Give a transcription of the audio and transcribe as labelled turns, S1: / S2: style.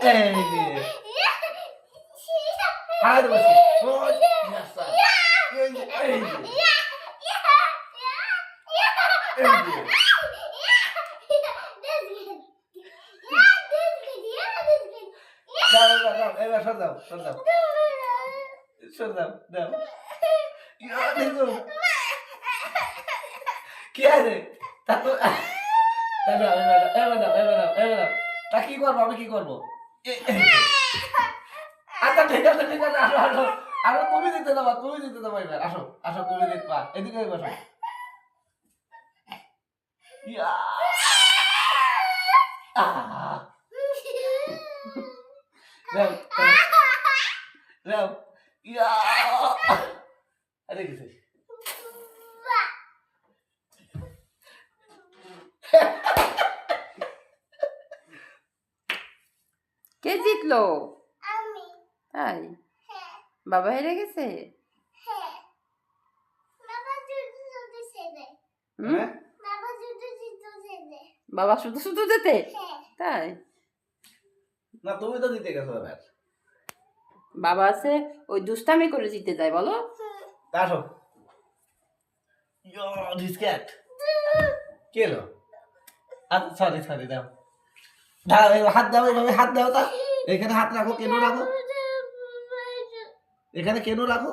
S1: এই যে হাত বসে ওই আচ্ছা এই যে এই যে দাও দাও দাও এবার সর দাও সর দাও সর দাও দাও ইয়া দেখো কি আছে তা তো এবার দাও তা কি করবো আমি কি করবো আচ্ছা ঠিক আছে আসো আসো আসো তুমি দিতে দেবা এবার আসো আসো তুমি দিতে পা এদিকে বসো ইয়া দাও দাও ইয়া আরে কিছু
S2: কে জিতলো?
S3: আমি
S2: তাই
S3: হ্যাঁ
S2: বাবা হেরে গেছে?
S3: হ্যাঁ বাবা জুতো জুতো ছেড়ে
S2: হুম?
S3: বাবা জুতো জুতো ছেড়ে
S2: বাবা শুধু শুধু যেতে?
S3: হ্যাঁ
S2: তাই
S1: না তুমি তো দিতে গেছো এবার
S2: বাবা আছে ওই দুষ্টামি করে জিতে যায় বলো।
S1: তা আসো ইয়া ডিসক্যাট কে এলো আচ্ছা সরি সরি দাও দাও এবার হাত দাও এভাবে হাত দাও তা এখানে হাত রাখো কেন রাখো এখানে কেন রাখো